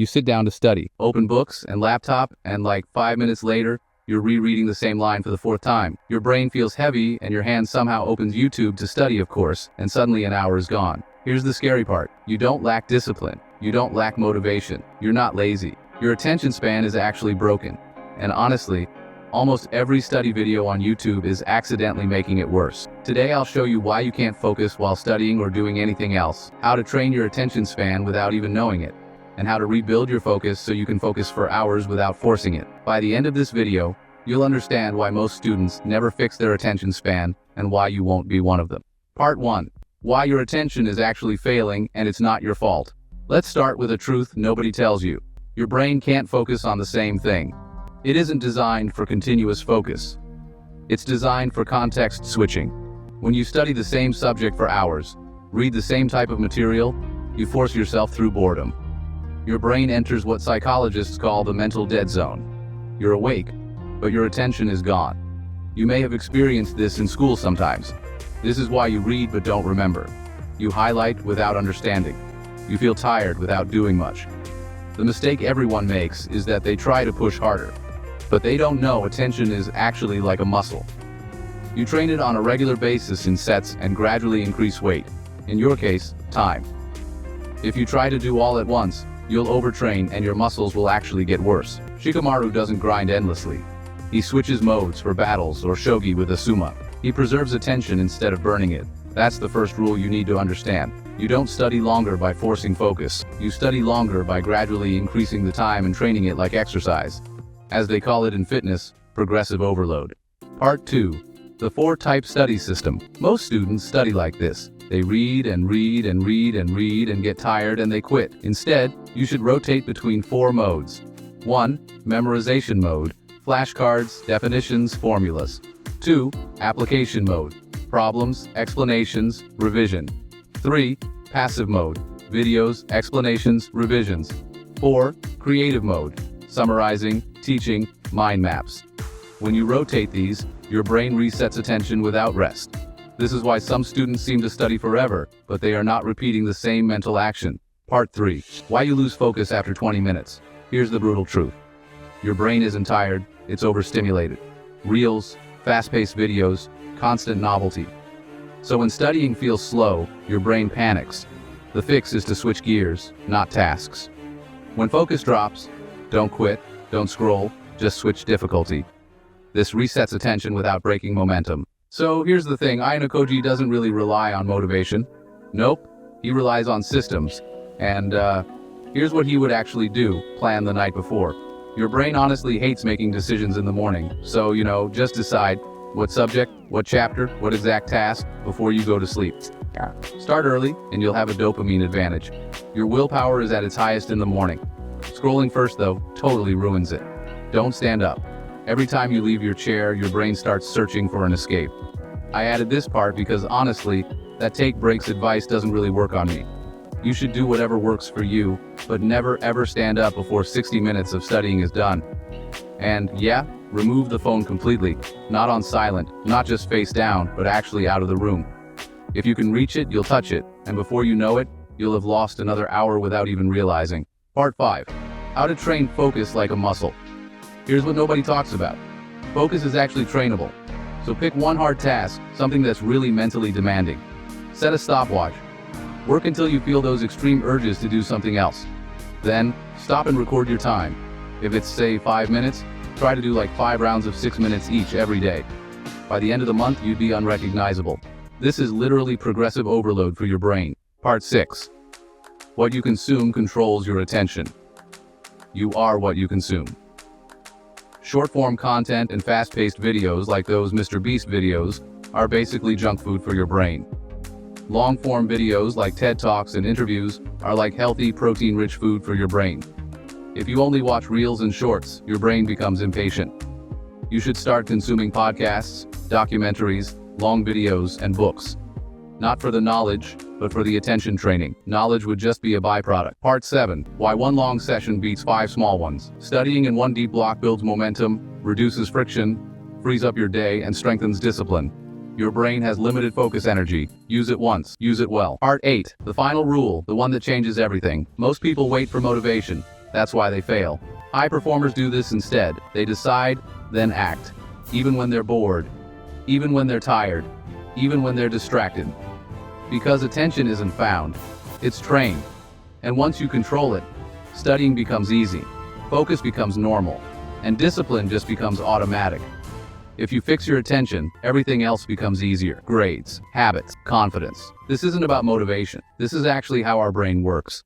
You sit down to study, open books and laptop, and like 5 minutes later, you're rereading the same line for the fourth time. Your brain feels heavy and your hand somehow opens YouTube to study, of course, and suddenly an hour is gone. Here's the scary part. You don't lack discipline. You don't lack motivation. You're not lazy. Your attention span is actually broken. And honestly, almost every study video on YouTube is accidentally making it worse. Today I'll show you why you can't focus while studying or doing anything else, how to train your attention span without even knowing it, and how to rebuild your focus so you can focus for hours without forcing it. By the end of this video, you'll understand why most students never fix their attention span and why you won't be one of them. Part 1. Why your attention is actually failing and it's not your fault. Let's start with a truth nobody tells you. Your brain can't focus on the same thing. It isn't designed for continuous focus. It's designed for context switching. When you study the same subject for hours, read the same type of material, you force yourself through boredom. Your brain enters what psychologists call the mental dead zone. You're awake, but your attention is gone. You may have experienced this in school sometimes. This is why you read but don't remember. You highlight without understanding. You feel tired without doing much. The mistake everyone makes is that they try to push harder. But they don't know attention is actually like a muscle. You train it on a regular basis in sets and gradually increase weight. In your case, time. If you try to do all at once, you'll overtrain and your muscles will actually get worse. Shikamaru doesn't grind endlessly. He switches modes for battles or shogi with a suma. He preserves attention instead of burning it. That's the first rule you need to understand. You don't study longer by forcing focus. You study longer by gradually increasing the time and training it like exercise. As they call it in fitness, progressive overload. Part 2. The 4-type study system. Most students study like this. They read and read and read and read and get tired and they quit. Instead, you should rotate between 4 modes. 1. Memorization mode. Flashcards, definitions, formulas. 2. Application mode. Problems, explanations, revision. 3. Passive mode. Videos, explanations, revisions. 4. Creative mode. Summarizing, teaching, mind maps. When you rotate these, your brain resets attention without rest. This is why some students seem to study forever, but they are not repeating the same mental action. Part 3. Why you lose focus after 20 minutes. Here's the brutal truth. Your brain isn't tired, it's overstimulated. Reels, fast-paced videos, constant novelty. So when studying feels slow, your brain panics. The fix is to switch gears, not tasks. When focus drops, don't quit, don't scroll, just switch difficulty. This resets attention without breaking momentum. So here's the thing, Ayanokoji doesn't really rely on motivation. Nope, he relies on systems. And here's what he would actually do, plan the night before. Your brain honestly hates making decisions in the morning, so just decide what subject, what chapter, what exact task before you go to sleep. Start early and you'll have a dopamine advantage. Your willpower is at its highest in the morning. Scrolling first though, totally ruins it. Don't stand up. Every time you leave your chair, your brain starts searching for an escape. I added this part because honestly, that take breaks advice doesn't really work on me. You should do whatever works for you, but never ever stand up before 60 minutes of studying is done. And yeah, remove the phone completely, not on silent, not just face down, but actually out of the room. If you can reach it, you'll touch it, and before you know it, you'll have lost another hour without even realizing. Part 5. How to train focus like a muscle. Here's what nobody talks about. Focus is actually trainable. So pick one hard task, something that's really mentally demanding. Set a stopwatch. Work until you feel those extreme urges to do something else. Then, stop and record your time. If it's, say, 5 minutes, try to do like 5 rounds of 6 minutes each every day. By the end of the month, you'd be unrecognizable. This is literally progressive overload for your brain. Part 6. What you consume controls your attention. You are what you consume. Short-form content and fast-paced videos like those Mr. Beast videos are basically junk food for your brain. Long-form videos like TED Talks and interviews are like healthy, protein-rich food for your brain. If you only watch reels and shorts, your brain becomes impatient. You should start consuming podcasts, documentaries, long videos, and books. Not for the knowledge, but for the attention training. Knowledge would just be a byproduct. Part 7. Why one long session beats 5 small ones. Studying in one deep block builds momentum, reduces friction, frees up your day, and strengthens discipline. Your brain has limited focus energy. Use it once. Use it well. Part 8. The final rule, the one that changes everything. Most people wait for motivation. That's why they fail. High performers do this instead. They decide, then act. Even when they're bored. Even when they're tired. Even when they're distracted. Because attention isn't found. It's trained. And once you control it, studying becomes easy. Focus becomes normal. And discipline just becomes automatic. If you fix your attention, everything else becomes easier. Grades, habits, confidence. This isn't about motivation. This is actually how our brain works.